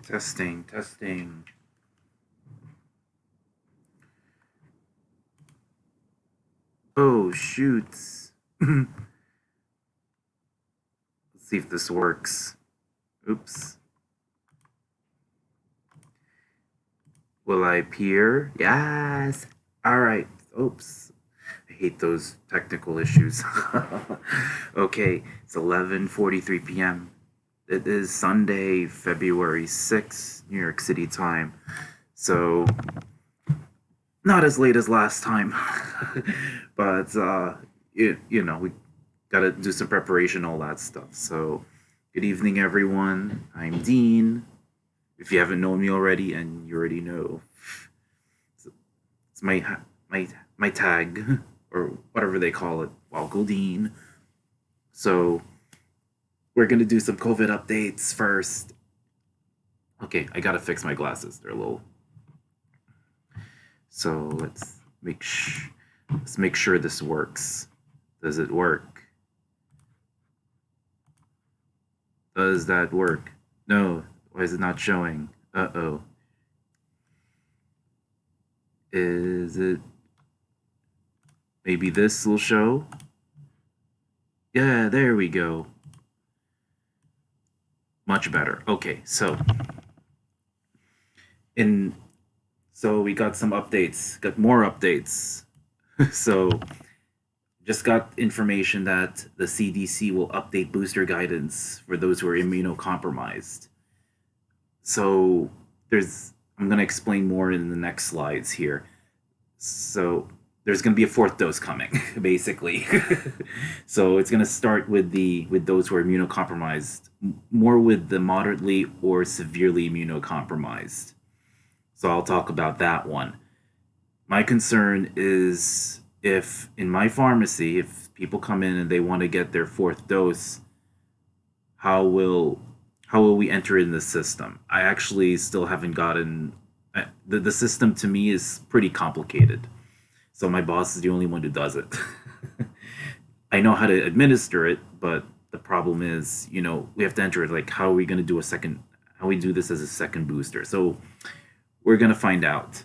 Testing, testing. Oh, shoots. Let's see if this works. Oops. Will I appear? Yes. All right. Oops. I hate those technical issues. Okay, it's 11:43 p.m. It is Sunday, February 6th, New York City time. So, not as late as last time. But, we gotta do some preparation, all that stuff. So, good evening, everyone. I'm Dean. If you haven't known me already, and you already know, it's my tag, or whatever they call it, Walgle Dean. So, we're gonna do some COVID updates first. Okay, I gotta fix my glasses. They're a little. So let's make sure this works. Does it work? Does that work? No. Why is it not showing? Uh-oh. Is it... Maybe this will show? Yeah, there we go. Much better. Okay, so we got some updates, got more updates. So just got information that the CDC will update booster guidance for those who are immunocompromised. So I'm going to explain more in the next slides here. So there's going to be a fourth dose coming, basically. So it's going to start with those who are immunocompromised, more with the moderately or severely immunocompromised. So I'll talk about that one. My concern is if in my pharmacy, if people come in and they want to get their fourth dose, how will we enter in the system? I actually still haven't gotten... The system to me is pretty complicated. So my boss is the only one who does it. I know how to administer it, but the problem is, we have to enter it. Like, how are we going to do how we do this as a second booster? So we're going to find out,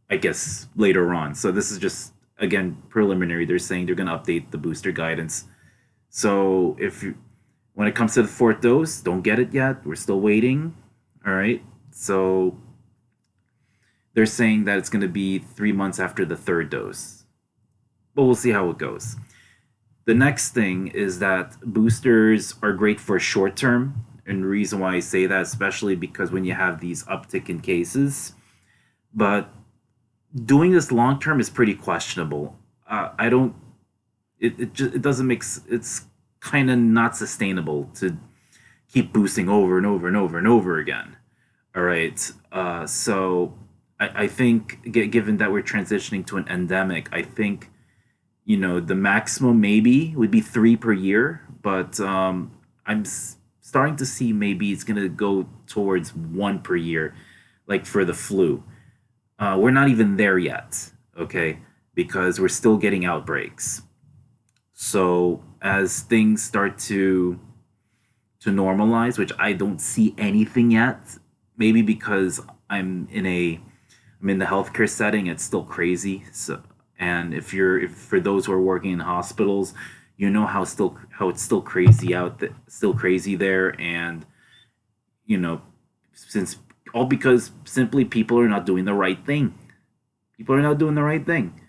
I guess, later on. So this is just, again, preliminary. They're saying they're going to update the booster guidance. So when it comes to the fourth dose, don't get it yet. We're still waiting. All right. So they're saying that it's going to be 3 months after the third dose. But we'll see how it goes. The next thing is that boosters are great for short term. And the reason why I say that, especially because when you have these uptick in cases, but doing this long term is pretty questionable. It doesn't make... It's kind of not sustainable to keep boosting over and over and over and over again. All right. So I think, given that we're transitioning to an endemic, I think, the maximum maybe would be 3 per year, but I'm starting to see maybe it's going to go towards 1 per year, like for the flu. We're not even there yet, okay, because we're still getting outbreaks. So as things start to normalize, which I don't see anything yet, maybe because I'm in the healthcare setting, it's still crazy. So, and if for those who are working in hospitals, how it's still crazy still crazy there, and because simply people are not doing the right thing. People are not doing the right thing,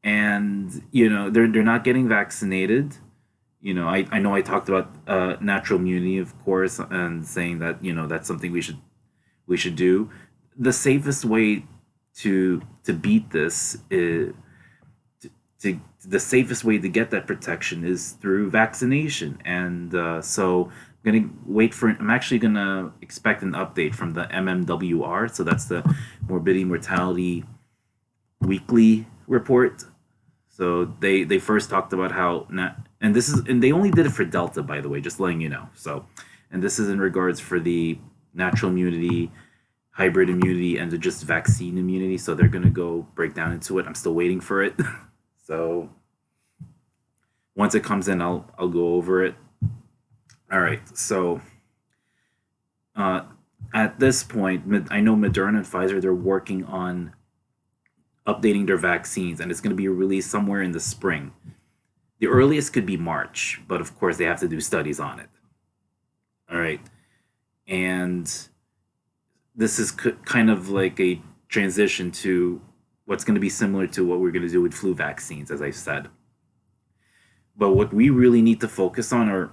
and they're not getting vaccinated. I know I talked about natural immunity, of course, and saying that that's something we should do. The safest way to beat this is the safest way to get that protection is through vaccination, and so I'm actually gonna expect an update from the MMWR. So that's the Morbidity Mortality Weekly Report. So they first talked about how and they only did it for Delta, by the way, just letting you know. So, and this is in regards for the natural immunity, hybrid immunity, and just vaccine immunity. So they're gonna go break down into it. I'm still waiting for it. So once it comes in, I'll go over it. All right. So at this point, I know Moderna and Pfizer, they're working on updating their vaccines, and it's going to be released somewhere in the spring. The earliest could be March, but of course they have to do studies on it. All right, and this is kind of like a transition to what's going to be similar to what we're going to do with flu vaccines, as I said. But what we really need to focus on are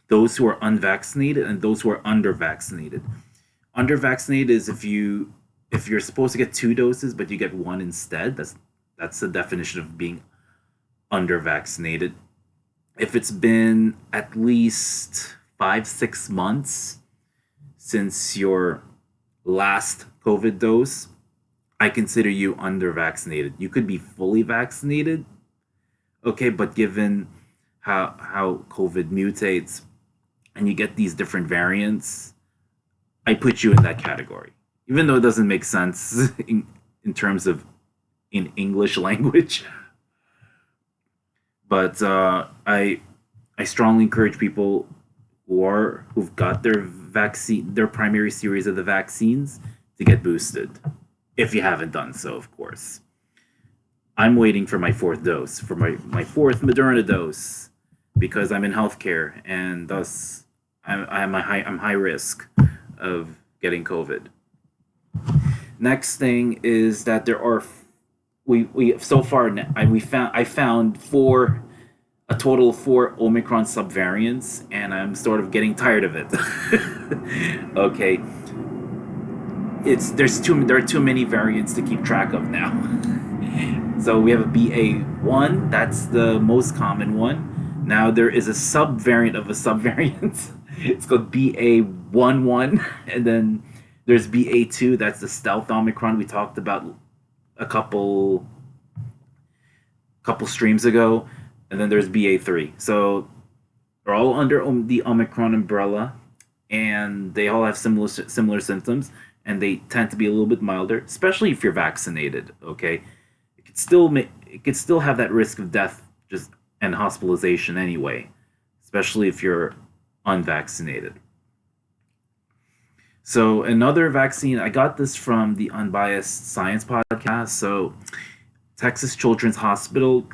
those who are unvaccinated and those who are undervaccinated. Undervaccinated is if you're supposed to get 2 doses but you get one instead. That's the definition of being undervaccinated. If it's been at least 5-6 months since your last COVID dose, I consider you undervaccinated. You could be fully vaccinated, okay, but given how COVID mutates and you get these different variants, I put you in that category. Even though it doesn't make sense in terms of in English language. But I strongly encourage people who've got their primary series of the vaccines to get boosted. If you haven't done so, of course. I'm waiting for my fourth dose, for my fourth Moderna dose, because I'm in healthcare and thus I'm high risk of getting COVID. Next thing is that there are we so far I found a total of 4 Omicron sub-variants, and I'm sort of getting tired of it. Okay, there are too many variants to keep track of now. So we have a BA1, that's the most common one. Now there is a sub-variant of a sub-variant. It's called BA11, and then there's BA2, that's the stealth Omicron we talked about a couple streams ago, and then there's BA3. So they're all under the Omicron umbrella, and they all have similar symptoms, and they tend to be a little bit milder, especially if you're vaccinated. Okay, it could still have that risk of death and hospitalization anyway, especially if you're unvaccinated. So another vaccine, I got this from the Unbiased Science podcast. So Texas Children's Hospital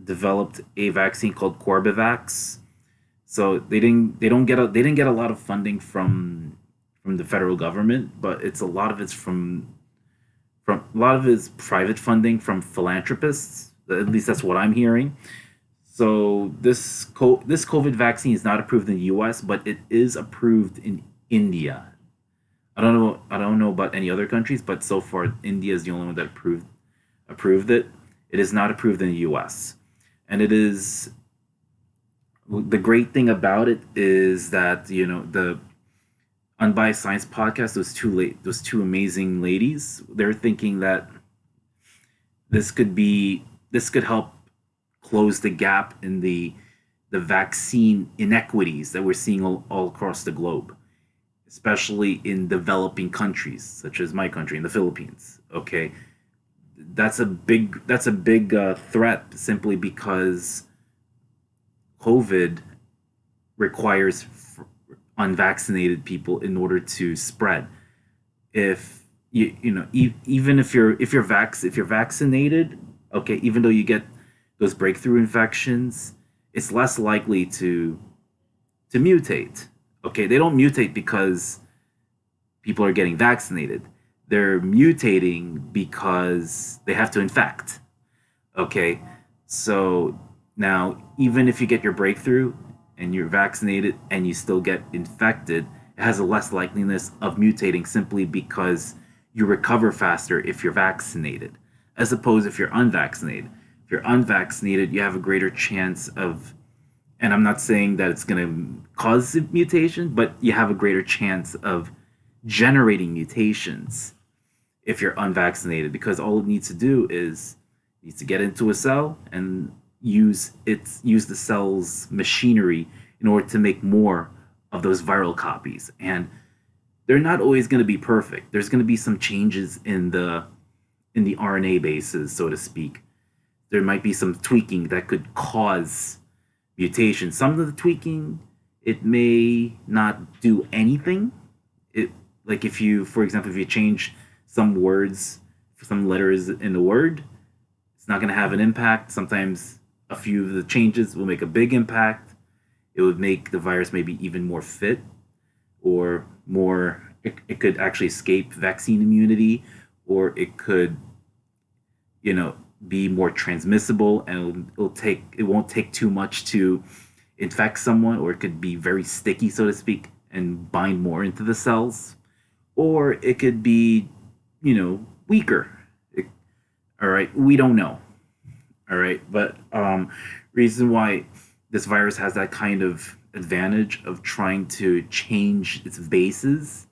developed a vaccine called Corbevax. So they didn't get a lot of funding from the federal government, but a lot of it's private funding from philanthropists. At least that's what I'm hearing. So this COVID vaccine is not approved in the U.S., but it is approved in India. I don't know about any other countries, but so far India is the only one that approved it. It is not approved in the U.S. And it is the great thing about it is that the Unbiased Science podcast, those two amazing ladies, they're thinking that this could help close the gap in the vaccine inequities that we're seeing all across the globe, especially in developing countries such as my country, in the Philippines. Okay, that's a big threat, simply because COVID requires unvaccinated people in order to spread. If even if you're vaccinated, okay, even though you get those breakthrough infections, it's less likely to mutate. Okay, they don't mutate because people are getting vaccinated. They're mutating because they have to infect. Okay, so now even if you get your breakthrough and you're vaccinated and you still get infected, it has a less likeliness of mutating, simply because you recover faster if you're vaccinated, as opposed if you're unvaccinated. If you're unvaccinated, you have a greater chance of, and I'm not saying that it's going to cause mutation, but you have a greater chance of generating mutations if you're unvaccinated, because all it needs to do is get into a cell and use the cell's machinery in order to make more of those viral copies. And they're not always going to be perfect. There's going to be some changes in the RNA bases, so to speak. There might be some tweaking that could cause mutation. Some of the tweaking, it may not do anything. like if you, for example, if you change some words, some letters in the word, it's not going to have an impact. Sometimes a few of the changes will make a big impact. It would make the virus maybe even more fit, or more, it could actually escape vaccine immunity, or it could, you know, be more transmissible, and it won't take too much to infect someone, or it could be very sticky, so to speak, and bind more into the cells, or it could be, weaker. It, all right, we don't know. All right, but reason why this virus has that kind of advantage of trying to change its bases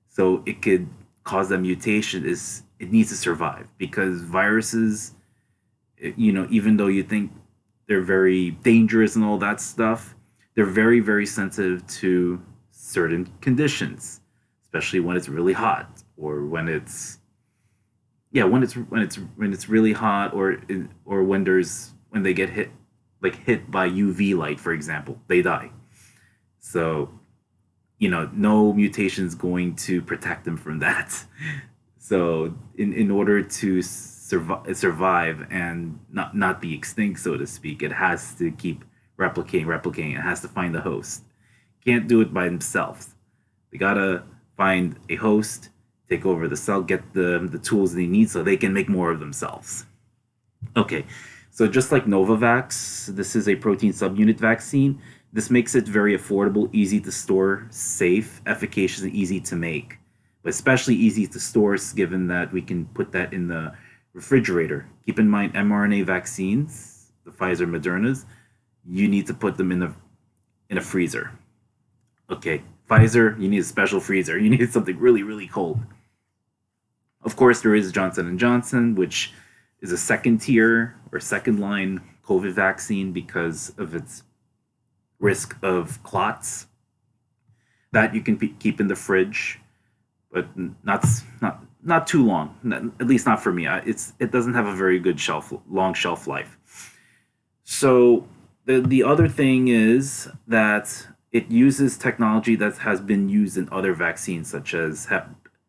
so it could cause that mutation is it needs to survive, because viruses, even though you think they're very dangerous and all that stuff, they're very, very sensitive to certain conditions, especially when it's really hot, or when it's, yeah, when it's really hot, or when they get hit by UV light, for example, they die. So, no mutation is going to protect them from that. So, in order to survive and not be extinct, so to speak, it has to keep replicating. It has to find the host. Can't do it by themselves. They gotta find a host, take over the cell, get the tools they need so they can make more of themselves. Okay, so just like Novavax, this is a protein subunit vaccine. This makes it very affordable, easy to store, safe, efficacious, and easy to make. But especially easy to store, given that we can put that in the refrigerator. Keep in mind, mRNA vaccines, the Pfizer, Moderna's, you need to put them in a freezer. Okay, Pfizer, you need a special freezer. You need something really, really cold. Of course, there is Johnson and Johnson, which is a second tier or second line COVID vaccine because of its risk of clots. That you can keep in the fridge, but not too long. At least not for me. It doesn't have a very good long shelf life. So the other thing is that it uses technology that has been used in other vaccines, such as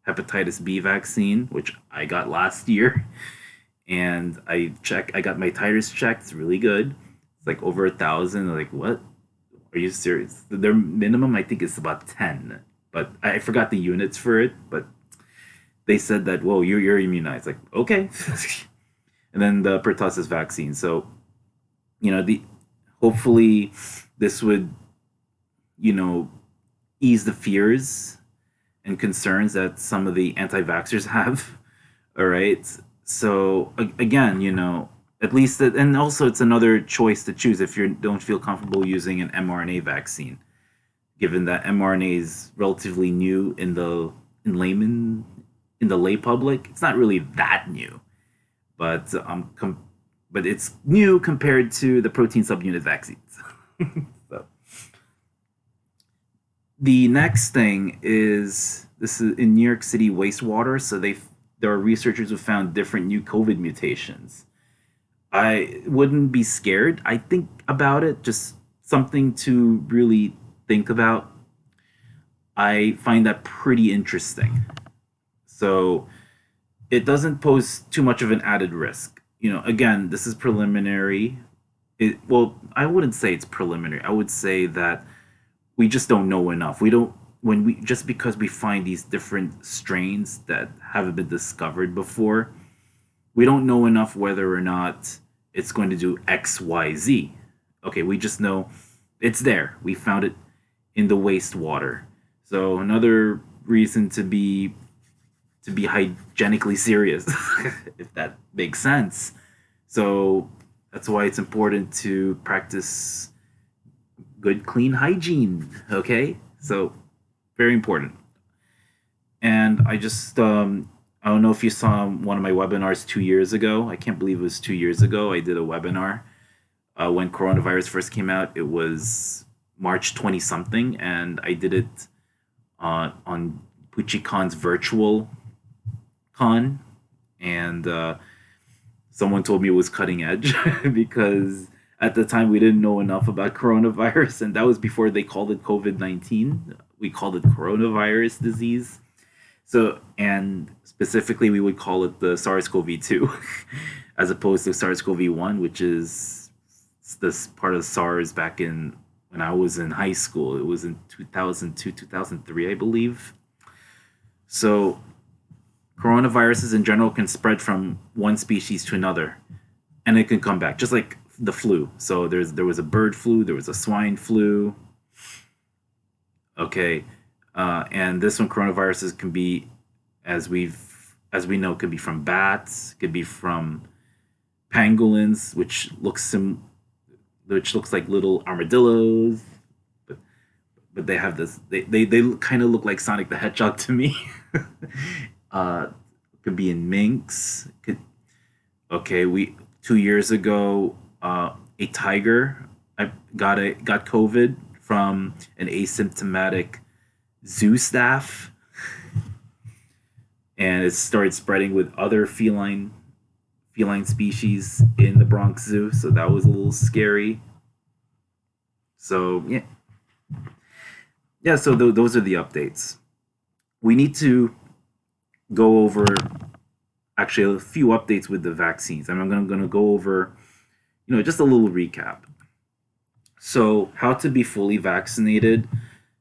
hepatitis B vaccine, which I got last year, and I got my titers checked. It's really good. It's like over 1,000. I'm like, what? Are you serious? Their minimum, I think, is about 10, but I forgot the units for it. But they said that, whoa, you're immunized. Like, okay. And then the Pertussis vaccine. So, the hopefully this would, ease the fears and concerns that some of the anti-vaxxers have. All right. So again, at least and also it's another choice to choose if you don't feel comfortable using an mRNA vaccine, given that mRNA is relatively new in the lay public. It's not really that new, but but it's new compared to the protein subunit vaccines. So the next thing is, this is in New York City wastewater. So there are researchers who found different new COVID mutations. I wouldn't be scared. I think about it, just something to really think about. I find that pretty interesting. So it doesn't pose too much of an added risk. Again, this is preliminary. Well, I wouldn't say it's preliminary. I would say that we just don't know enough. We don't when we just because we find these different strains that haven't been discovered before, we don't know enough whether or not it's going to do X, Y, Z. Okay, we just know it's there. We found it in the wastewater. So another reason to be hygienically serious, if that makes sense. So that's why it's important to practice good, clean hygiene. Okay, so very important. And I don't know if you saw one of my webinars 2 years ago. I can't believe it was 2 years ago. I did a webinar when coronavirus first came out. It was March 20 something, and I did it on PucciCon's virtual con, and someone told me it was cutting edge because at the time we didn't know enough about coronavirus, and that was before they called it COVID-19. We called it coronavirus disease. So, and specifically, we would call it the SARS-CoV-2, as opposed to SARS-CoV-1, which is this part of SARS back in when I was in high school. It was in 2002, 2003, I believe. So, coronaviruses in general can spread from one species to another, and it can come back, just like the flu. So there was a bird flu, there was a swine flu. Okay, and this one, coronaviruses can be, as we know, could be from bats, could be from pangolins, which looks like little armadillos, but they have this. They kind of look like Sonic the Hedgehog to me. uh, could be in minks. Okay, we 2 years ago, a tiger got COVID from an asymptomatic zoo staff, and it started spreading with other feline species in the Bronx Zoo. So that was a little scary. So yeah. So those are the updates. We need to go over actually a few updates with the vaccines. I'm going to go over, just a little recap. So, how to be fully vaccinated?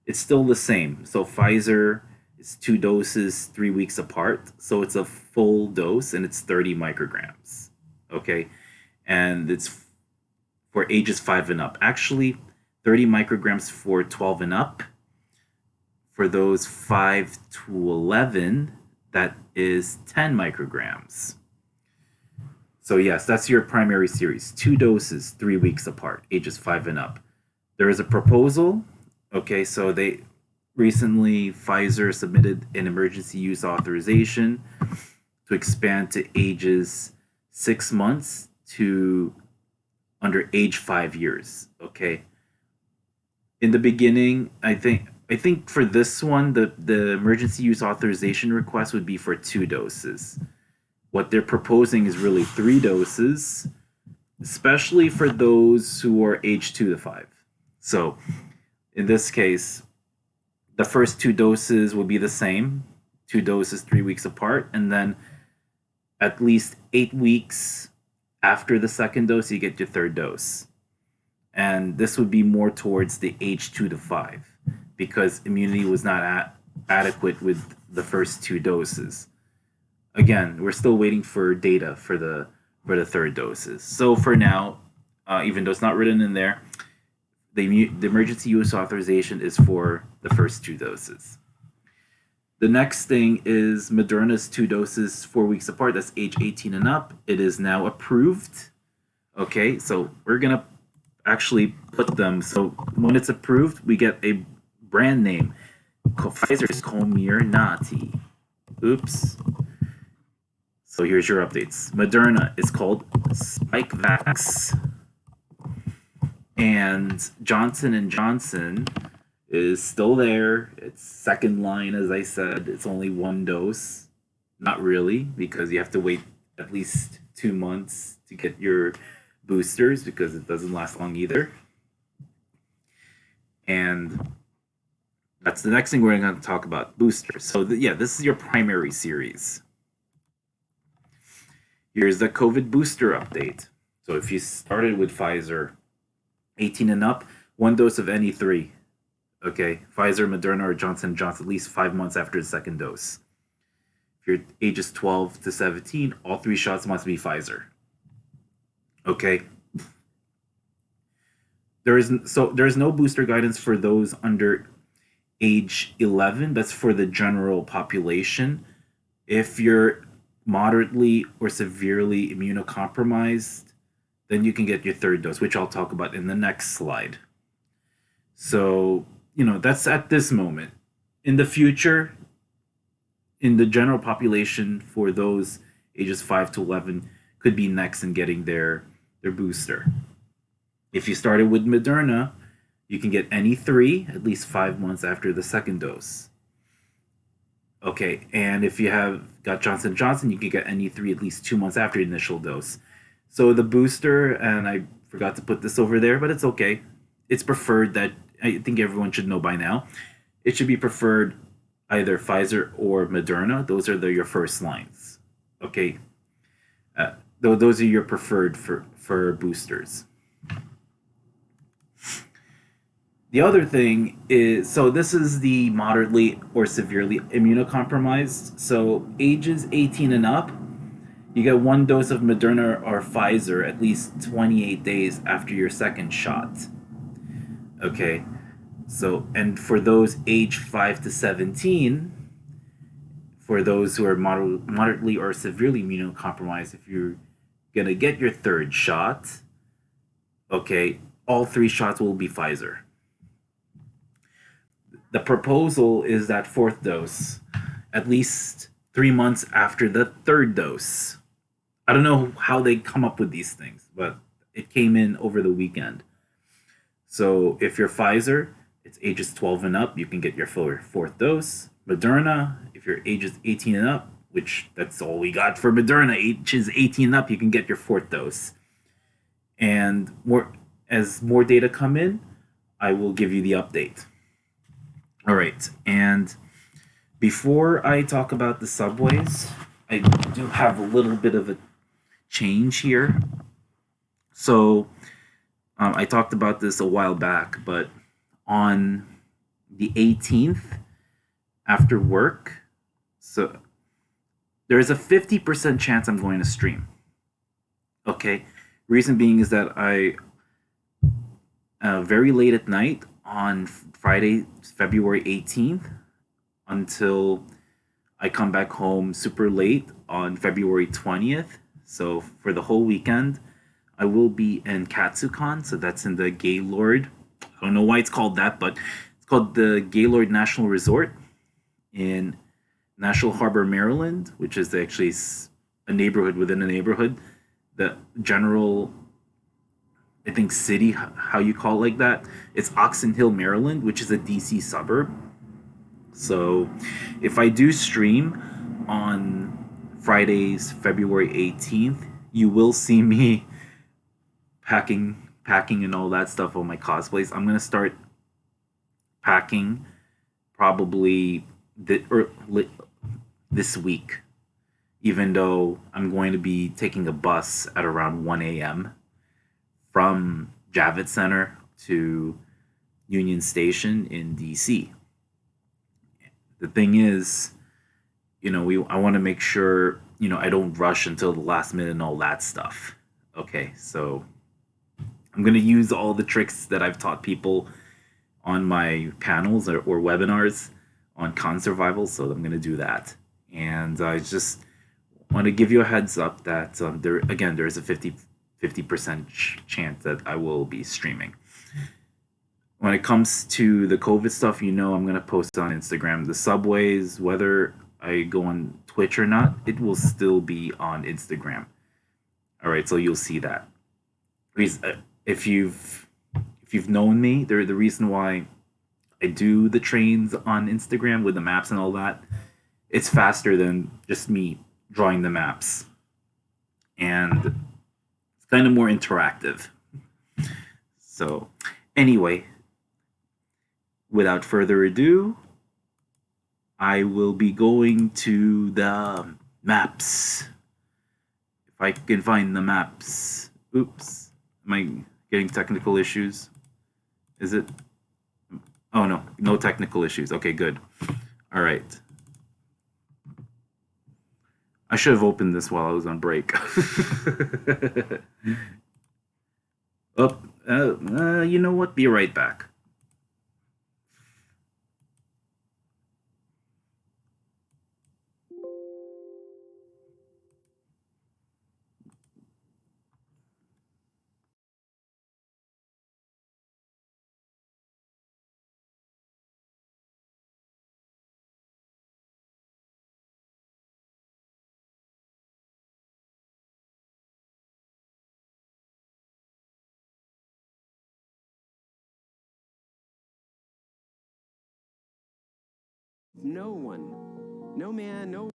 It's still the same. So, Pfizer is 2 doses, 3 weeks apart. So, it's a full dose and it's 30 micrograms. Okay. And it's for ages 5 and up. Actually, 30 micrograms for 12 and up. For those 5 to 11, that is 10 micrograms. So yes, that's your primary series. 2 doses, 3 weeks apart, ages 5 and up. There is a proposal. Okay, so Pfizer submitted an emergency use authorization to expand to ages 6 months to under age 5 years. Okay. In the beginning, I think for this one, the emergency use authorization request would be for 2 doses. What they're proposing is really 3 doses, especially for those who are age 2 to 5. So in this case, the first 2 doses will be the same, 2 doses, 3 weeks apart, and then at least 8 weeks after the second dose, you get your third dose. And this would be more towards the age 2 to 5 because immunity was not adequate with the first 2 doses. Again, we're still waiting for data for the third doses. So for now, even though it's not written in there, the emergency use authorization is for the first 2 doses. The next thing is Moderna's 2 doses, 4 weeks apart. That's age 18 and up. It is now approved. Okay, so we're gonna actually put them. So when it's approved, we get a brand name. Pfizer's Comirnaty. Oops. So here's your updates. Moderna is called Spikevax, and Johnson & Johnson is still there. It's second line, as I said. It's only 1 dose. Not really, because you have to wait at least 2 months to get your boosters because it doesn't last long either. And that's the next thing we're going to talk about, boosters. So this is your primary series. Here's the COVID booster update. So if you started with Pfizer, 18 and up, 1 dose of any 3. Okay, Pfizer, Moderna, or Johnson & Johnson, at least 5 months after the second dose. If you're ages 12 to 17, all 3 shots must be Pfizer. Okay. There is no booster guidance for those under age 11. That's for the general population. If you're moderately or severely immunocompromised, then you can get your third dose, which I'll talk about in the next slide. So, that's at this moment. In the future, in the general population, for those ages 5 to 11, could be next in getting their booster. If you started with Moderna, you can get any 3 at least 5 months after the second dose. Okay, and if you have got Johnson & Johnson, you can get any 3 at least 2 months after the initial dose. So the booster, and I forgot to put this over there, but it's okay. It's preferred that, I think everyone should know by now, it should be preferred either Pfizer or Moderna. Those are your first lines. Okay, those are your preferred for boosters. The other thing is, so this is the moderately or severely immunocompromised. So ages 18 and up, you get one dose of Moderna or Pfizer at least 28 days after your second shot. Okay, so, and for those age 5 to 17, for those who are moderately or severely immunocompromised, if you're going to get your third shot, okay, all three shots will be Pfizer. The proposal is that fourth dose, at least 3 months after the third dose. I don't know how they come up with these things, but it came in over the weekend. So if you're Pfizer, it's ages 12 and up, you can get your fourth dose. Moderna, if you're ages 18 and up, which that's all we got for Moderna, ages 18 and up, you can get your fourth dose. And as more data come in, I will give you the update. All right, and before I talk about the subways, I do have a little bit of a change here. So I talked about this a while back, but on the 18th after work, so there is a 50% chance I'm going to stream. Okay, reason being is that I very late at night on Friday, February 18th, until I come back home super late on February 20th. So for the whole weekend, I will be in Katsucon. So that's in the Gaylord. I don't know why it's called that, but it's called the Gaylord National Resort in National Harbor, Maryland, which is actually a neighborhood within a neighborhood. The general, I think, city, how you call it like that, it's Oxon Hill, Maryland, which is a DC suburb. So if I do stream on Fridays, February 18th, you will see me packing and all that stuff on my cosplays. I'm going to start packing probably this week, even though I'm going to be taking a bus at around 1 a.m. from Javits Center to Union Station in DC. The thing is, I want to make sure, I don't rush until the last minute and all that stuff. Okay, so I'm going to use all the tricks that I've taught people on my panels or webinars on con survival, so I'm going to do that. And I just want to give you a heads up that there is a 50% chance that I will be streaming. When it comes to the COVID stuff, I'm going to post on Instagram. The subways, whether I go on Twitch or not, it will still be on Instagram. All right, so you'll see that. If you've known me, the reason why I do the trains on Instagram with the maps and all that, it's faster than just me drawing the maps. And it's kind of more interactive. So anyway, without further ado, I will be going to the maps. If I can find the maps. Oops. Am I getting technical issues? Is it? Oh, no technical issues. Okay, good. All right. I should have opened this while I was on break. You know what? Be right back. No one, no man, no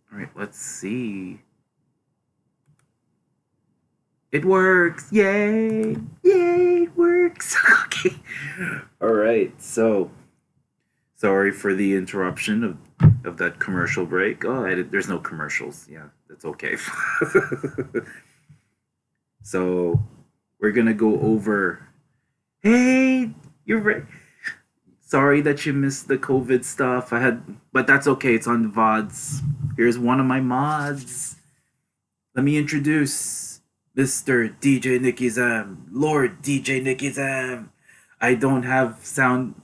All right, let's see. It works! Yay! Yay! It works! Okay. All right. So, sorry for the interruption of that commercial break. Oh, there's no commercials. Yeah, that's okay. So, we're gonna go over. Hey, you're right. Sorry that you missed the COVID stuff. But that's okay. It's on the VODs. Here's one of my mods. Let me introduce Mr. DJ Nicky Zam, Lord DJ Nicky Zam. I don't have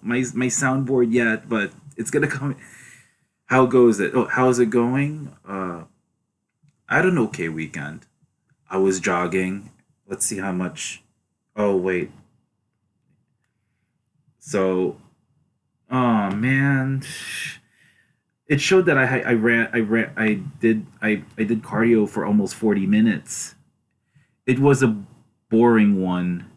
my soundboard yet, but it's gonna come. How goes it? Oh, how's it going? I had an okay weekend. I was jogging. Let's see how much. Oh wait. So, oh man, it showed that I did cardio for almost 40 minutes. It was a boring one,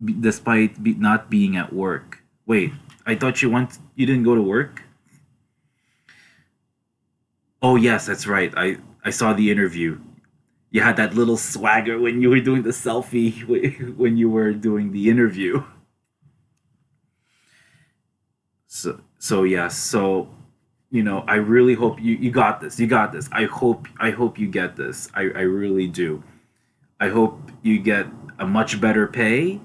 despite not being at work. Wait, I thought you didn't go to work? Oh yes, that's right. I saw the interview. You had that little swagger when you were doing the selfie when you were doing the interview. So yes, so I really hope you got this. You got this. I hope you get this. I really do. I hope you get a much better pay,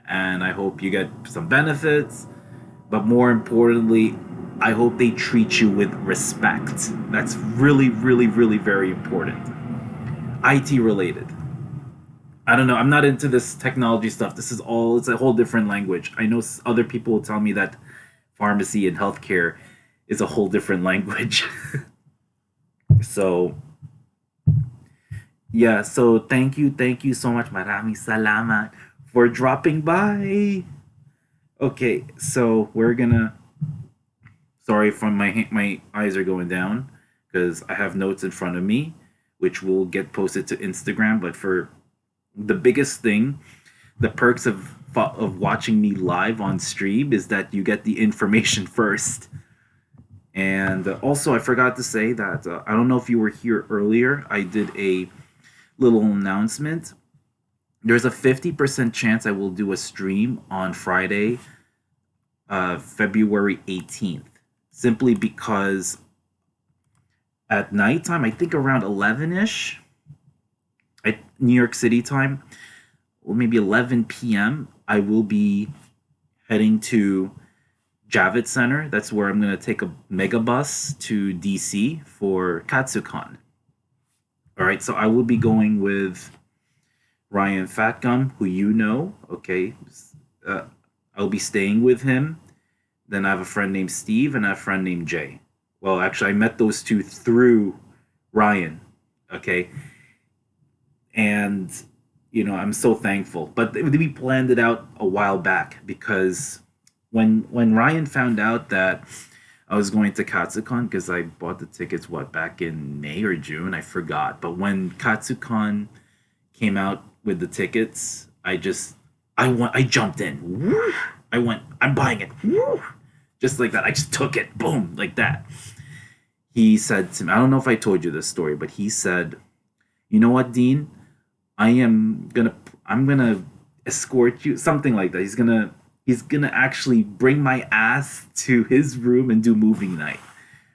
and I hope you get some benefits, but more importantly, I hope they treat you with respect. That's really, really, really very important. IT related. I don't know. I'm not into this technology stuff. It's a whole different language. I know other people will tell me that pharmacy and healthcare is a whole different language. So, yeah, so thank you so much. Maraming salamat for dropping by. Okay, so we're gonna. Sorry, from my eyes are going down because I have notes in front of me, which will get posted to Instagram. But for the biggest thing, the perks of watching me live on stream is that you get the information first. And also, I forgot to say that I don't know if you were here earlier. I did a little announcement. There's a 50% chance I will do a stream on Friday, February 18th, simply because at nighttime, I think around 11 ish, at New York City time, or maybe 11 p.m., I will be heading to Javits Center. That's where I'm going to take a mega bus to DC for KatsuCon. All right, so I will be going with Ryan Fatgum, who you know. Okay, I'll be staying with him. Then I have a friend named Steve and I have a friend named Jay. Well, actually, I met those two through Ryan. Okay, and I'm so thankful. But we planned it out a while back because when Ryan found out that I was going to KatsuCon, because I bought the tickets back in May or June, I forgot. But when KatsuCon came out with the tickets, I jumped in. I'm buying it. Just like that. I just took it. Boom, like that. He said to me, I don't know if I told you this story, but he said, "You know what, Dean? I'm gonna escort you," something like that. He's gonna actually bring my ass to his room and do movie night,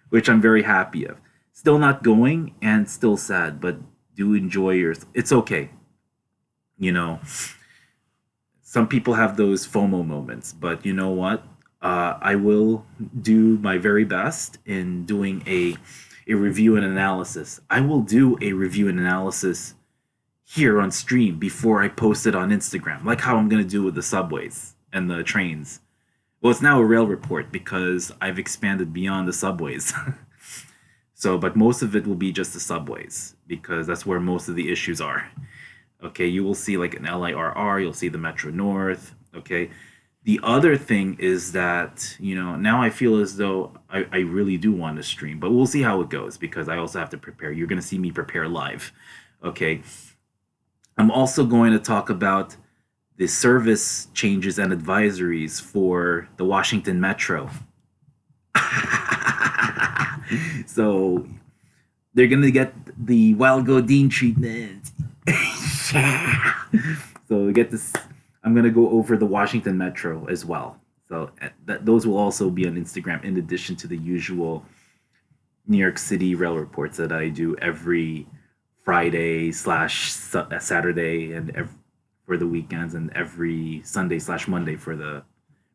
which I'm very happy of. Still not going and still sad, but do enjoy yours. It's okay. You know, some people have those FOMO moments, but you know what? I will do my very best in doing a review and analysis. I will do a review and analysis here on stream before I post it on Instagram, like how I'm going to do with the subways and the trains. Well, it's now a rail report because I've expanded beyond the subways. So, but most of it will be just the subways because that's where most of the issues are. Okay, you will see like an LIRR, you'll see the Metro North. Okay, The other thing is that, now I feel as though I really do want to stream, but we'll see how it goes because I also have to prepare. You're going to see me prepare live. Okay. I'm also going to talk about the service changes and advisories for the Washington Metro. So they're going to get the Wild Godine treatment. So we get this. I'm gonna go over the Washington Metro as well. So those will also be on Instagram in addition to the usual New York City rail reports that I do every Friday / Saturday and for the weekends, and every Sunday / Monday for the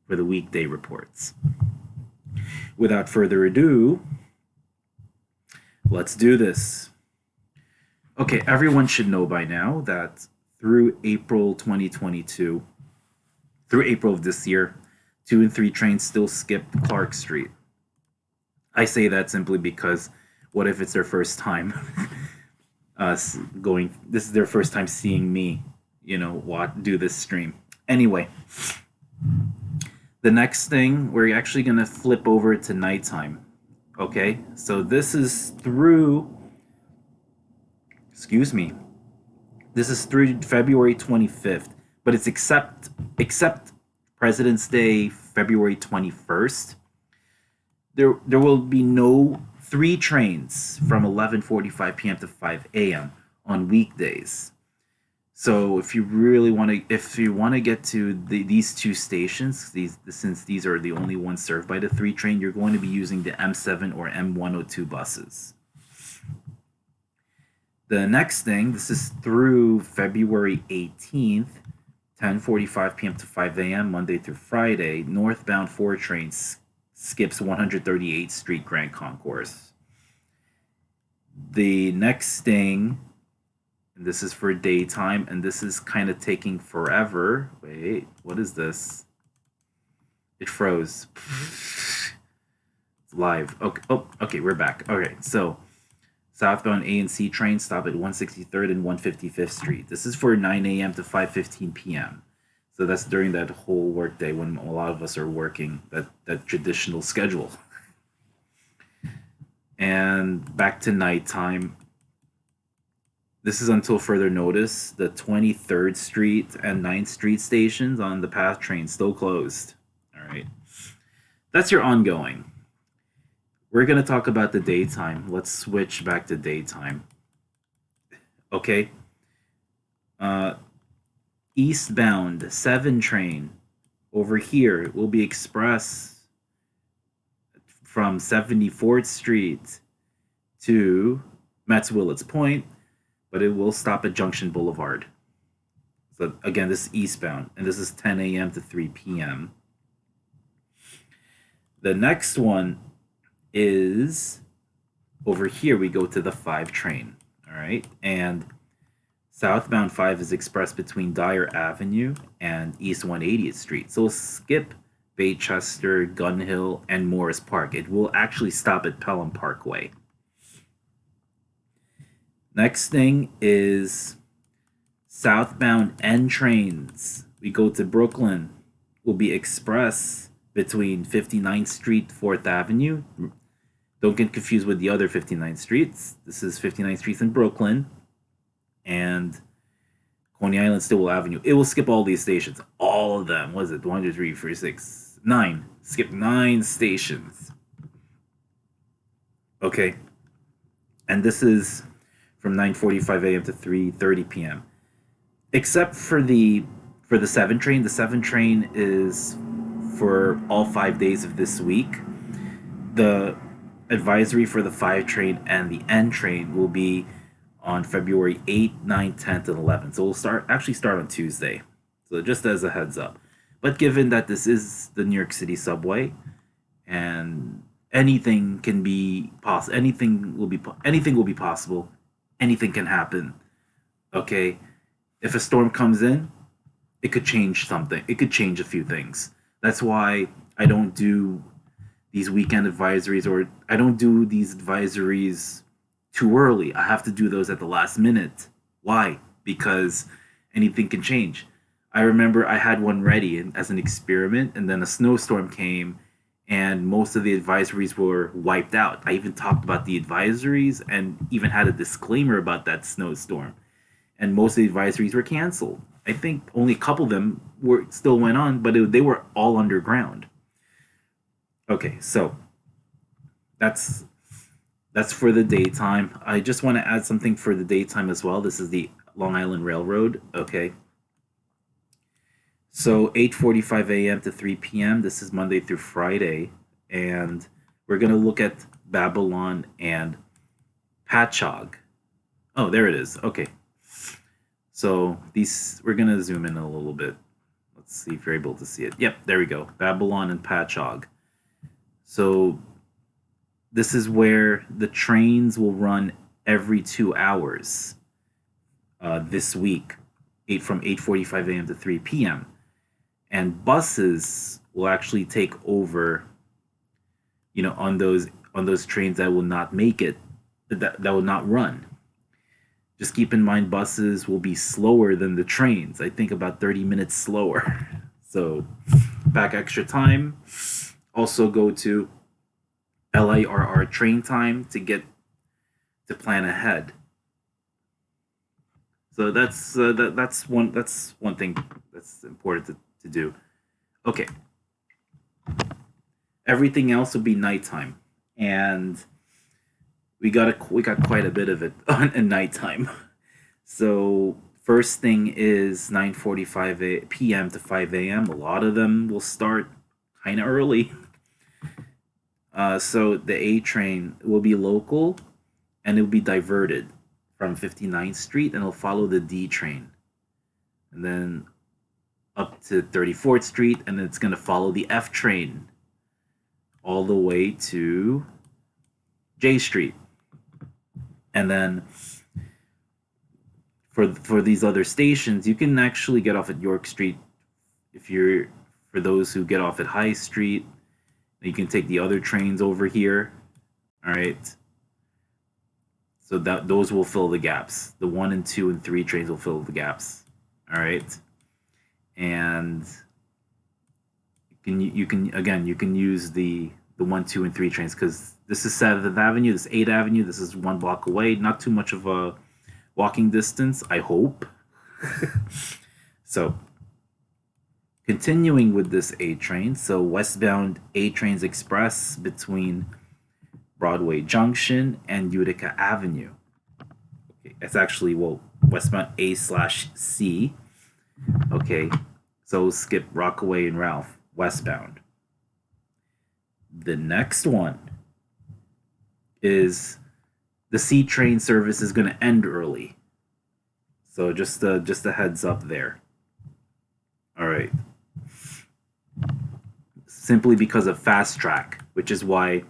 weekday reports. Without further ado, let's do this. Okay, everyone should know by now that through April 2022, through April of this year, 2 and 3 trains still skip Clark Street. I say that simply because what if it's their first time this is their first time seeing me, do this stream. Anyway, the next thing, we're actually going to flip over to nighttime. Okay, so this is through, this is through February 25th, but it's except President's Day, February 21st. There will be no 3 trains from 11:45 p.m. to 5 a.m. on weekdays. So if you want to get to these 2 stations, since these are the only ones served by the 3 train, you're going to be using the M7 or M102 buses. The next thing, this is through February 18th, 10:45 p.m. to 5 a.m. Monday through Friday. Northbound 4 trains skips 138th Street Grand Concourse. The next thing, and this is for daytime, and this is kind of taking forever. Wait, what is this? It froze. It's live. Okay, we're back. Okay, so Southbound A and C trains stop at 163rd and 155th Street. This is for 9 a.m. to 5:15 p.m. So that's during that whole workday when a lot of us are working that traditional schedule. And back to nighttime. This is until further notice. The 23rd Street and 9th Street stations on the PATH train still closed. All right. That's your ongoing. We're going to talk about the daytime. Let's switch back to daytime. Okay. Eastbound 7 train over here will be express from 74th Street to Metz Willets Point, but it will stop at Junction Boulevard. So again, this is eastbound, and this is 10 a.m. to 3 p.m. The next one is over here. We go to the 5 train, all right? And Southbound 5 is express between Dyer Avenue and East 180th Street. So skip Baychester, Gun Hill, and Morris Park. It will actually stop at Pelham Parkway. Next thing is Southbound N trains. We go to Brooklyn. Will be express between 59th Street, 4th Avenue. Don't get confused with the other 59th Streets. This is 59th Street in Brooklyn and Coney Island, Stillwell Avenue. It will skip all these stations. All of them. What is it? 1, 2, 3, 4, 6, 9. Skip 9 stations. Okay. And this is from 9:45 a.m. to 3:30 p.m. Except for the 7 train. The 7 train is for all 5 days of this week. The advisory for the 5 train and the N train will be on February 8th, 9th, 10th, and 11th. So we'll start on Tuesday. So just as a heads up. But given that this is the New York City subway and anything can be possible, anything will be possible, anything can happen. Okay? If a storm comes in, it could change something. It could change a few things. That's why I don't do these weekend advisories, or I don't do these advisories too early. I have to do those at the last minute. Why? Because anything can change. I remember I had one ready as an experiment, and then a snowstorm came, and most of the advisories were wiped out. I even talked about the advisories and even had a disclaimer about that snowstorm, and most of the advisories were canceled. I think only a couple of them were still went on, but they were all underground. Okay, so that's that's for the daytime. I just want to add something for the daytime as well. This is the Long Island Railroad. Okay, so 8:45 a.m. to 3 p.m. This is Monday through Friday, and we're gonna look at Babylon and Patchogue. Oh, there it is. Okay, so these we're gonna zoom in a little bit. Let's see if you're able to see it. Yep, there we go. Babylon and Patchogue. So this is where the trains will run every 2 hours this week, from 8:45 a.m. to 3 p.m. And buses will actually take over, on those trains that will not make it, that will not run. Just keep in mind, buses will be slower than the trains. I think about 30 minutes slower. So pack extra time. Also go to LIRR train time to plan ahead. So that's one thing that's important to do. Okay. Everything else will be nighttime, and we got quite a bit of it in nighttime. So first thing is 9:45 p.m. to 5 a.m. A lot of them will start kind of early. So the A train will be local, and it will be diverted from 59th Street, and it'll follow the D train, and then up to 34th Street, and it's going to follow the F train all the way to J Street. And then for these other stations, you can actually get off at York Street. For those who get off at High Street, you can take the other trains over here. All right. So those will fill the gaps. The 1 and 2 and 3 trains will fill the gaps. All right. And you can use the 1, 2, and 3 trains, because this is 7th Avenue, this is 8th Avenue, this is 1 block away. Not too much of a walking distance, I hope. So continuing with this A train, so westbound A trains express between Broadway Junction and Utica Avenue. Okay, it's actually, westbound A/C. Okay, so skip Rockaway and Ralph, westbound. The next one is the C train service is going to end early. So just a heads up there. All right. Simply because of fast track, which is why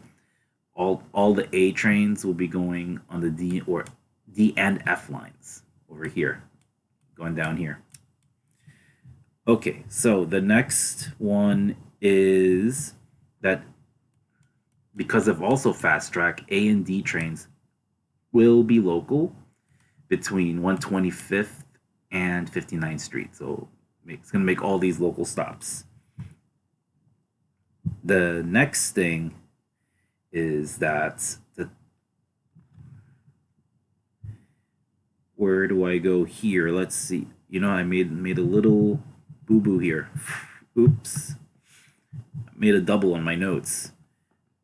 all the A trains will be going on the D and F lines over here, going down here. Okay, so the next one is that because of also fast track, A and D trains will be local between 125th and 59th Street. So it's going to make all these local stops. The next thing is that where do I go here? Let's see. I made a little boo-boo here. Oops. I made a double on my notes.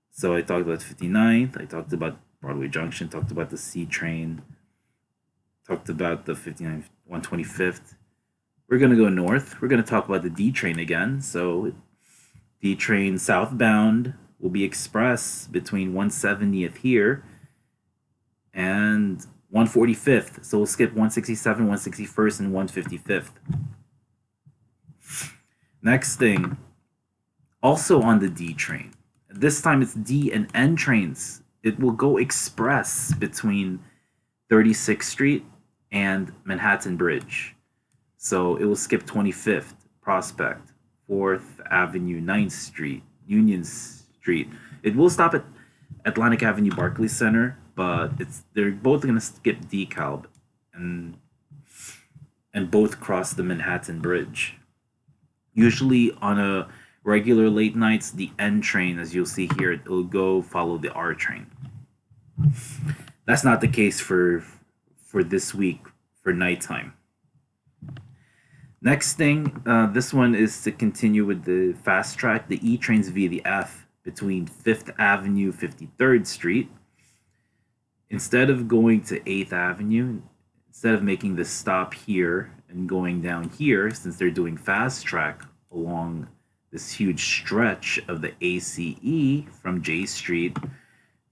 So I talked about 59th, I talked about Broadway Junction, talked about the C train, talked about the 59th, 125th. We're going to go north. We're going to talk about the D train again. So D train southbound will be express between 170th here and 145th. So we'll skip 167, 161st, and 155th. Next thing, also on the D train. This time it's D and N trains. It will go express between 36th Street and Manhattan Bridge. So it will skip 25th, Prospect, 4th Avenue, 9th Street, Union Street. It will stop at Atlantic Avenue, Barclays Center, but they're both going to skip DeKalb. And and both cross the Manhattan Bridge. Usually on a regular late nights, the N train, as you'll see here, it will go follow the R train. That's not the case for this week for nighttime. Next thing, this one is to continue with the fast track. The E trains via the F between 5th Avenue, 53rd Street. Instead of going to 8th Avenue, instead of making the stop here and going down here, since they're doing fast track along this huge stretch of the ACE from J Street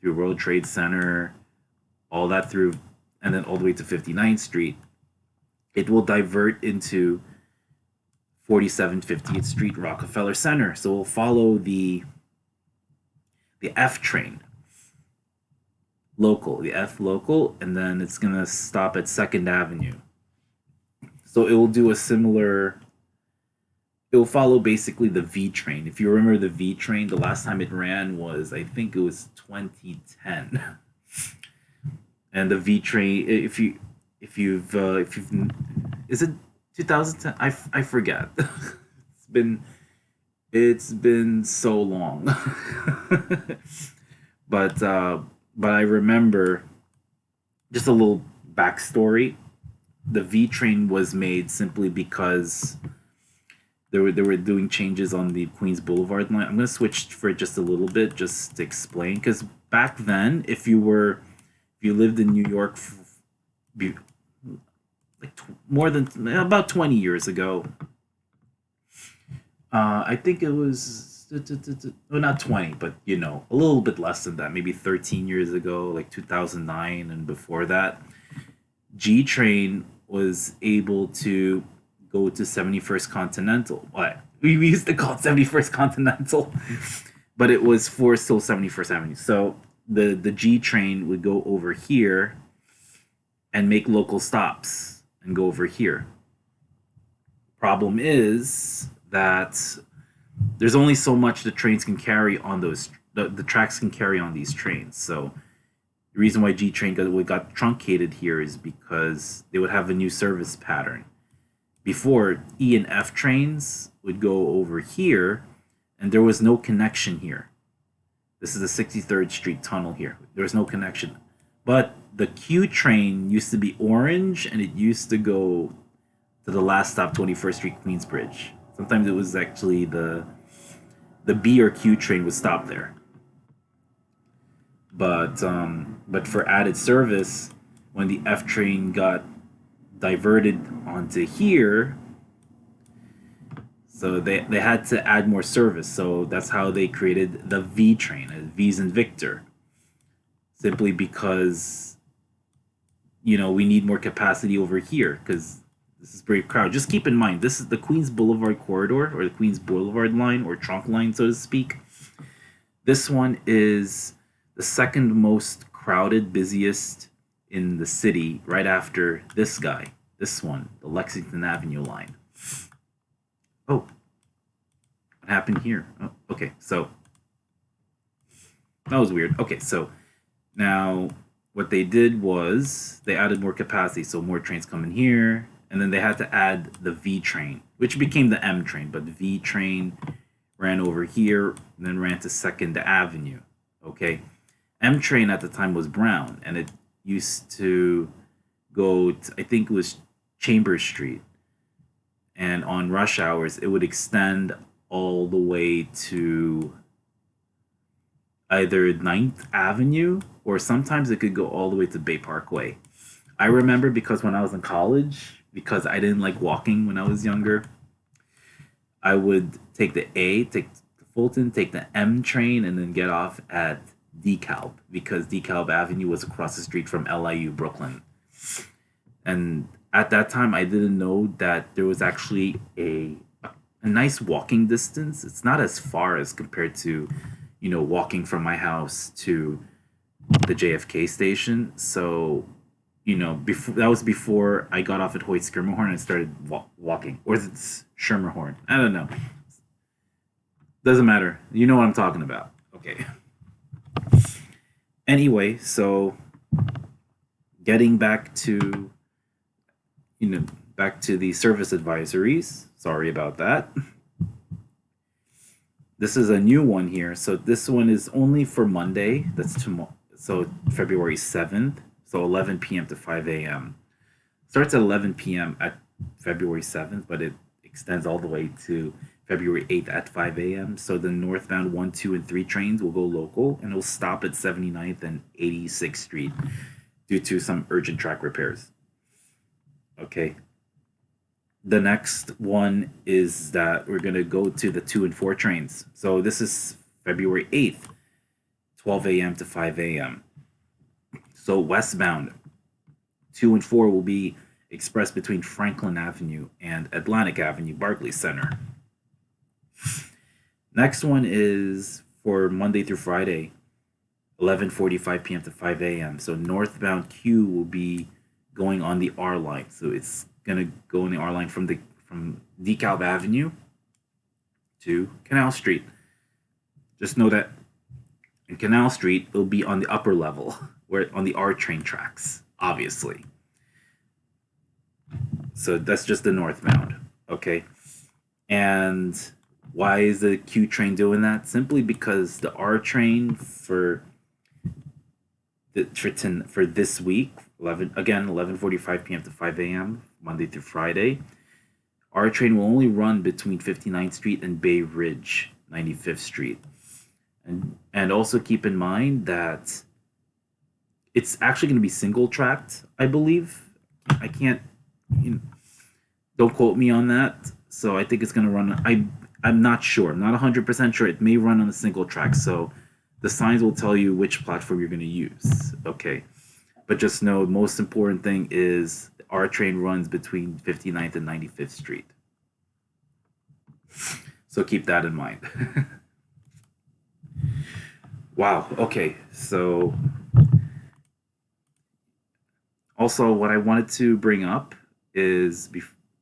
through World Trade Center, all that through, and then all the way to 59th Street, it will divert into 47 50th Street Rockefeller Center. So we'll follow the F train local, the F local, and then it's gonna stop at 2nd Avenue. So it will do a similar. It will follow basically the V train. If you remember the V train, the last time it ran was, I think it was 2010. And the V train, if you've is it 2010? I forget. It's been so long. but I remember, just a little backstory. The V train was made simply because they were doing changes on the Queens Boulevard line. I'm gonna switch for just a little bit just to explain, because back then, if you lived in New York, more than about 20 years ago, I think it was, well, not 20, but a little bit less than that, maybe 13 years ago, like 2009 and before that, G Train was able to go to 71st Continental. What? We used to call it 71st Continental, but it was for still 71st Avenue. So the G Train would go over here and make local stops and go over here. Problem is that there's only so much the trains can carry on those, the tracks can carry on these trains. So the reason why G Train got truncated here is because they would have a new service pattern. Before, E and F trains would go over here, and there was no connection here. This is the 63rd Street tunnel here. There was no connection. But the Q train used to be orange, and it used to go to the last stop, 21st Street Queensbridge. Sometimes it was actually the B or Q train would stop there. But for added service, when the F train got diverted onto here, so they had to add more service. So that's how they created the V train, V's and Victor, simply because we need more capacity over here because this is very crowded. Just keep in mind, this is the Queens Boulevard corridor, or the Queens Boulevard line, or trunk line, so to speak. This one is the second most crowded, busiest in the city, right after this guy. This one, the Lexington Avenue line. Oh, what happened here? Oh, okay, so that was weird. Okay, so now what they did was they added more capacity, so more trains come in here, and then they had to add the V train, which became the M train, but the V train ran over here and then ran to 2nd Avenue. Okay, M train at the time was brown, and it used to go to, I think it was Chambers Street, and on rush hours it would extend all the way to either 9th Avenue, or sometimes it could go all the way to Bay Parkway. I remember because when I was in college, because I didn't like walking when I was younger, I would take the Fulton, take the M train, and then get off at DeKalb, because DeKalb Avenue was across the street from LIU Brooklyn. And at that time, I didn't know that there was actually a nice walking distance. It's not as far as compared to, walking from my house to the JFK station. So, before that was before I got off at Hoyt Skirmerhorn and started walking, or it's Schermerhorn. I don't know. Doesn't matter. You know what I'm talking about. Okay. Anyway, so getting back to back to the service advisories. Sorry about that. This is a new one here. So this one is only for Monday. That's tomorrow. So February 7th. So 11 p.m. to 5 a.m. Starts at 11 p.m. at February 7th, but it extends all the way to February 8th at 5 a.m. So the northbound 1, 2, and 3 trains will go local and will stop at 79th and 86th Street due to some urgent track repairs. Okay. The next one is that we're going to go to the 2 and 4 trains. So this is February 8th, 12 a.m. to 5 a.m. So westbound 2 and 4 will be expressed between Franklin Avenue and Atlantic Avenue, Barclays Center. Next one is for Monday through Friday, 11:45 p.m. to 5 a.m. So northbound Q will be going on the R line. So it's gonna go on the R line from DeKalb Avenue to Canal Street. Just know that in Canal Street, it'll be on the upper level, where on the R train tracks, obviously. So that's just the northbound, okay? And why is the Q train doing that? Simply because the R train for this week, 11:45 p.m. to 5 a.m. Monday through Friday. Our train will only run between 59th Street and Bay Ridge, 95th Street. And also keep in mind that it's actually going to be single tracked, I believe. I can't, don't quote me on that. So I think it's going to run, I'm not sure, I'm not 100% sure. It may run on a single track. So the signs will tell you which platform you're going to use. Okay. But just know, most important thing is our train runs between 59th and 95th Street. So keep that in mind. Wow. Okay. So also what I wanted to bring up is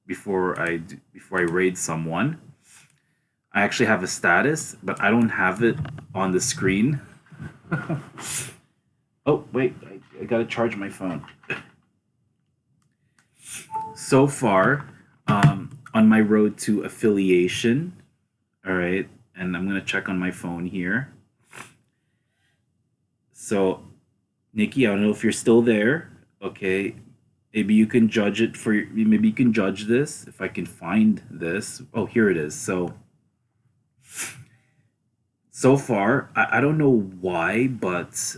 before I raid someone, I actually have a status, but I don't have it on the screen. Oh, wait, I gotta charge my phone. So far, on my road to affiliation, all right, and I'm gonna check on my phone here. So, Nikki, I don't know if you're still there. Okay, maybe you can judge it maybe you can judge this if I can find this. Oh, here it is. So far, I don't know why, but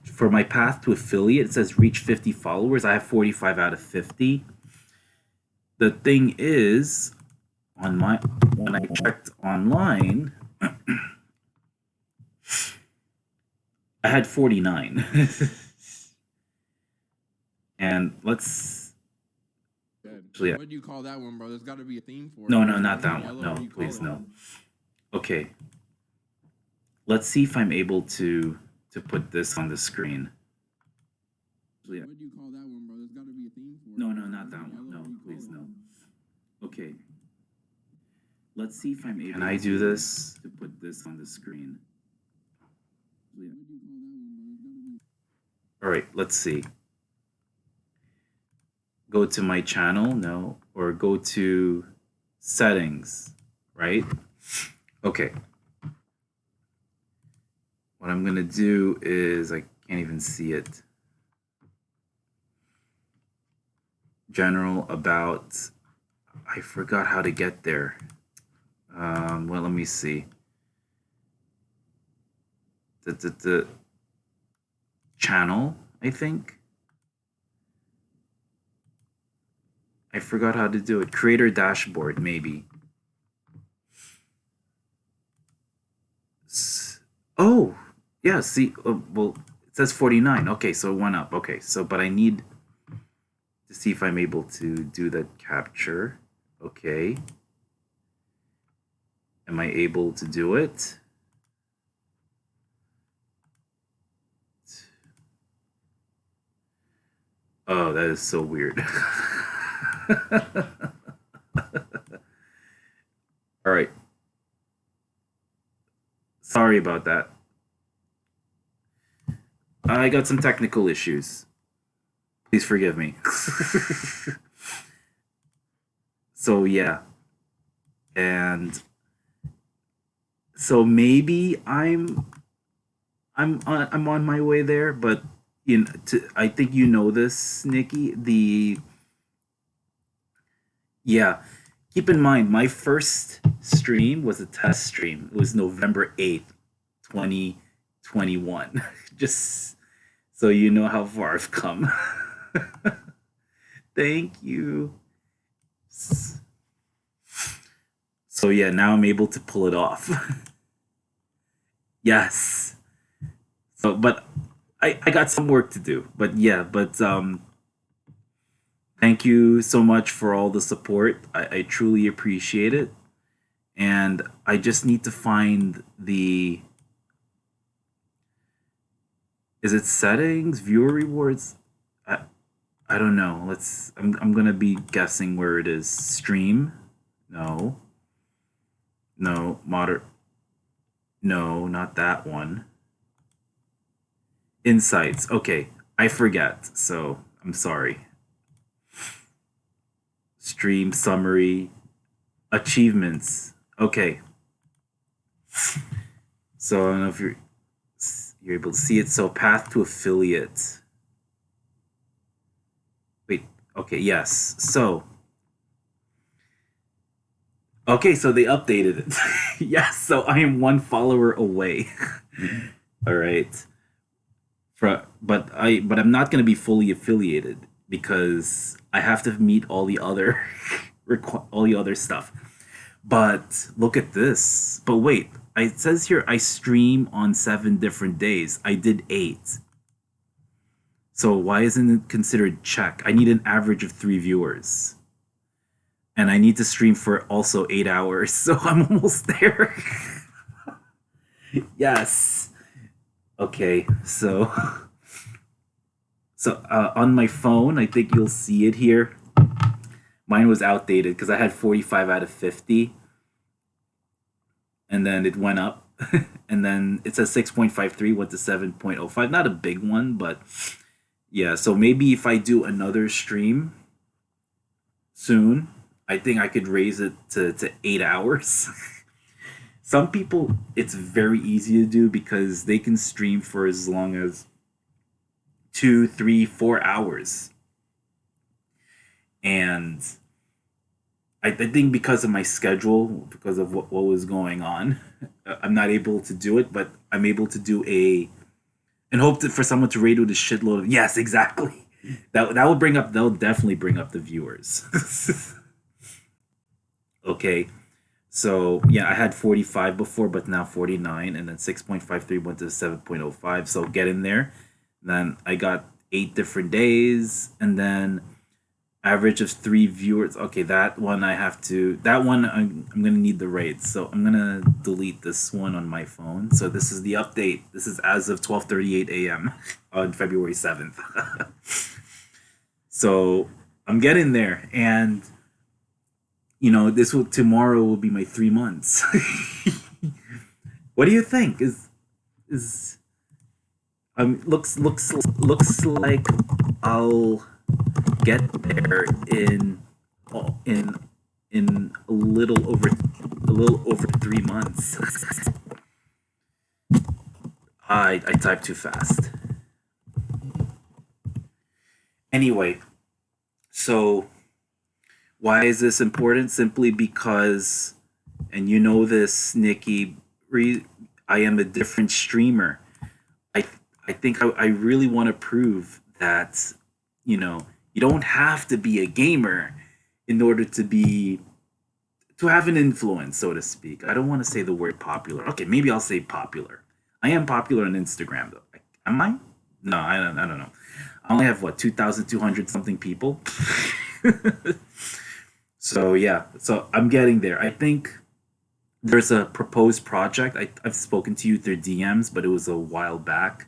for my path to affiliate, it says reach 50 followers. I have 45 out of 50. The thing is, when I checked online, I had 49. And let's. Actually, what do you call that one, bro? There's got to be a theme for it. No, not that one. No, please, no. Okay. Let's see if I'm able to put this on the screen. What do you call that one, bro? There's got to be a theme for it. No, not that one. No, please, no. Okay. Let's see if I'm able. Can I do this to put this on the screen? All right, let's see. Go to my channel, no, or go to settings, right? Okay. What I'm gonna do is, I can't even see it. General, about, I forgot how to get there. Well, let me see. The channel, I think. I forgot how to do it. Creator dashboard, maybe. Oh, yeah, see, well, it says 49. Okay, so it went up. Okay, so, but I need to see if I'm able to do the capture. Okay. Am I able to do it? Oh, that is so weird. All right. Sorry about that. I got some technical issues. Please forgive me. So yeah, and so maybe I'm on my way there, but I think you know this, Nikki. Yeah, keep in mind my first stream was a test stream. It was November 8th, 2021. Just so you know how far I've come. Thank you. So yeah, now I'm able to pull it off. Yes. So, but I got some work to do. But yeah, but thank you so much for all the support. I truly appreciate it. And I just need to find the, is it settings, viewer rewards? I, I don't know. I'm gonna be guessing where it is. Stream? No. No. No, not that one. Insights. Okay. I forget. So I'm sorry. Stream summary. Achievements. Okay. So I don't know if you're able to see it. So path to affiliate. Wait. Okay. Yes. So okay. So they updated it. Yes. So I am one follower away. All right. But I'm not gonna be fully affiliated because I have to meet all the other all the other stuff. But look at this. But wait, it says here I stream on 7 different days. I did 8. So why isn't it considered check? I need an average of 3 viewers. And I need to stream for also 8 hours. So I'm almost there. Yes. Okay, so on my phone, I think you'll see it here. Mine was outdated because I had 45 out of 50, and then it went up, and then it says 6.53 went to 7.05. Not a big one, but yeah. So maybe if I do another stream soon, I think I could raise it to 8 hours. Some people, it's very easy to do because they can stream for as long as 2, 3, 4 hours. And I think because of my schedule, because of what was going on, I'm not able to do it, but I'm able to do and hope for someone to rate with a shitload of, yes, exactly. That will definitely bring up the viewers. Okay. So yeah, I had 45 before, but now 49, and then 6.53 went to 7.05. So get in there. Then I got 8 different days, and then average of 3 viewers. Okay, that one I have to. That one I'm gonna need the rates, so I'm gonna delete this one on my phone. So this is the update. This is as of 12:38 a.m. on February 7th. So I'm getting there, and tomorrow will be my 3 months. What do you think? Is looks like I'll get there in a little over 3 months. I typed too fast. Anyway, so why is this important? Simply because, and you know this, Nikki, I am a different streamer. I I think I really want to prove that you don't have to be a gamer in order to have an influence, so to speak. I don't want to say the word popular. Okay, maybe I'll say popular. I am popular on Instagram though. Am I? No, I don't know. I only have what 2,200 something people. So yeah, so I'm getting there. I think there's a proposed project. I've spoken to you through DMs, but it was a while back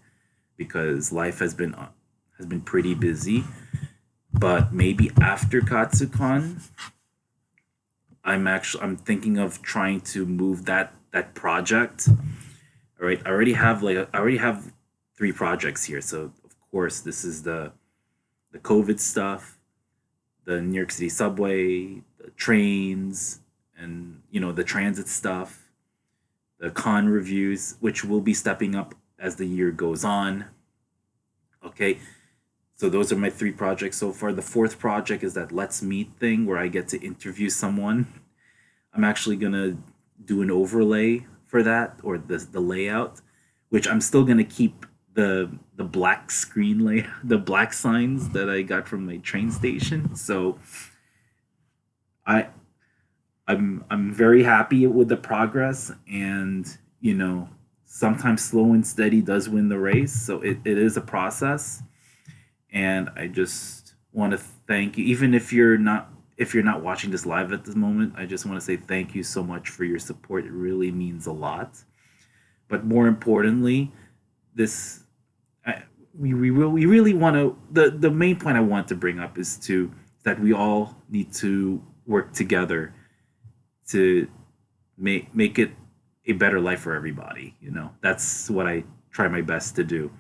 because life has been pretty busy. But maybe after Katsucon, I'm thinking of trying to move that project. All right, I already have 3 projects here. So of course this is the COVID stuff, the New York City subway, trains, and the transit stuff, the con reviews, which will be stepping up as the year goes on. Okay, so those are my three projects so far. The fourth project is that Let's Meet thing where I get to interview someone. I'm actually gonna do an overlay for that, or the layout, which I'm still gonna keep the black screen layout, the black signs that I got from my train station. So I I'm very happy with the progress, and sometimes slow and steady does win the race. So it is a process, and I just want to thank you. Even if you're not watching this live at this moment, I just want to say thank you so much for your support. It really means a lot. But more importantly, this we really want to. The main point I want to bring up is that we all need to work together to make it a better life for everybody. That's what I try my best to do.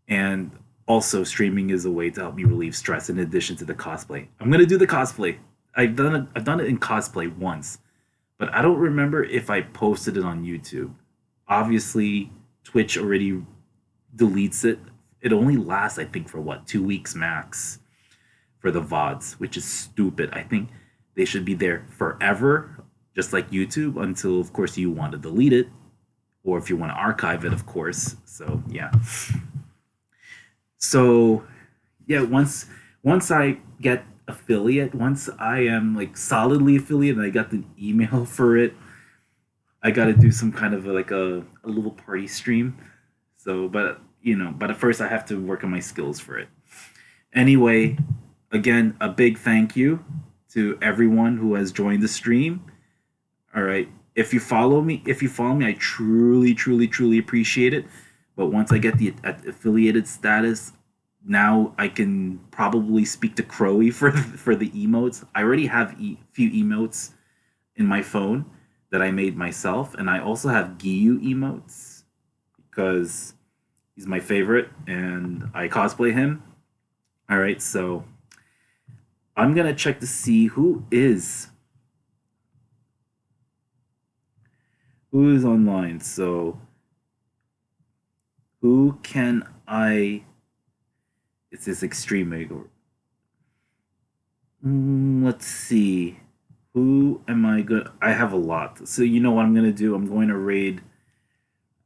And also, streaming is a way to help me relieve stress in addition to the cosplay. I'm gonna do the cosplay. I've done it in cosplay once, but I don't remember if I posted it on YouTube. Obviously, Twitch already deletes it. It only lasts, I think, for what, 2 weeks max for the VODs, which is stupid. I think they should be there forever, just like YouTube, until, of course, you want to delete it, or if you want to archive it, of course. So yeah. So yeah, once I get affiliate, once I am like solidly affiliate, and I got the email for it, I got to do some kind of like a little party stream. So, but at first I have to work on my skills for it. Anyway, again, a big thank you to everyone who has joined the stream. All right. If you follow me, I truly, truly, truly appreciate it. But once I get the affiliated status, now I can probably speak to Crowy for the emotes. I already have few emotes in my phone that I made myself, and I also have Giyu emotes because he's my favorite, and I cosplay him. All right, so I'm gonna check to see who is online. So who can I? It's this extreme. Let's see. Who am I good? I have a lot. So you know what I'm gonna do? I'm going to raid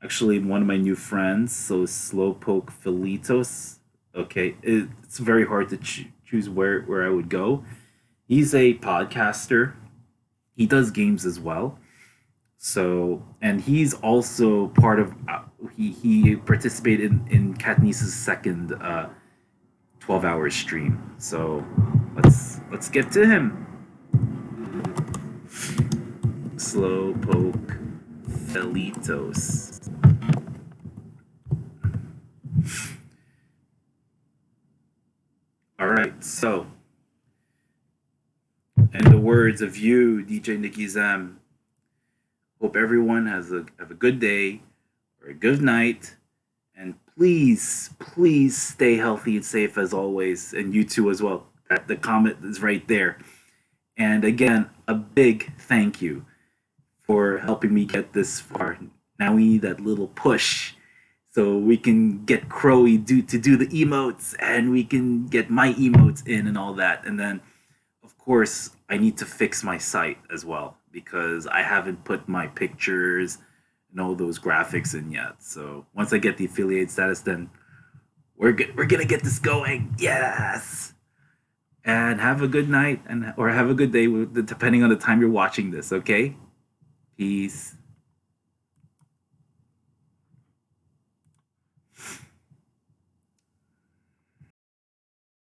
actually one of my new friends. So Slowpoke Filitos. Okay, it's very hard to choose where I would go. He's a podcaster. He does games as well. So, and he's also part of. He participated in Katniss's second 12-hour stream. So let's get to him. Slowpoke Felitos. All right, so in the words of you, DJ Nikki Zam, hope everyone have a good day or a good night, and please, please stay healthy and safe as always, and you too as well. The comment is right there. And again, a big thank you for helping me get this far. Now we need that little push so we can get Crowy to do the emotes, and we can get my emotes in and all that. And then, of course, I need to fix my site as well because I haven't put my pictures and all those graphics in yet. So once I get the affiliate status, then we're gonna get this going. Yes. And have a good night or have a good day, depending on the time you're watching this. Okay. Peace.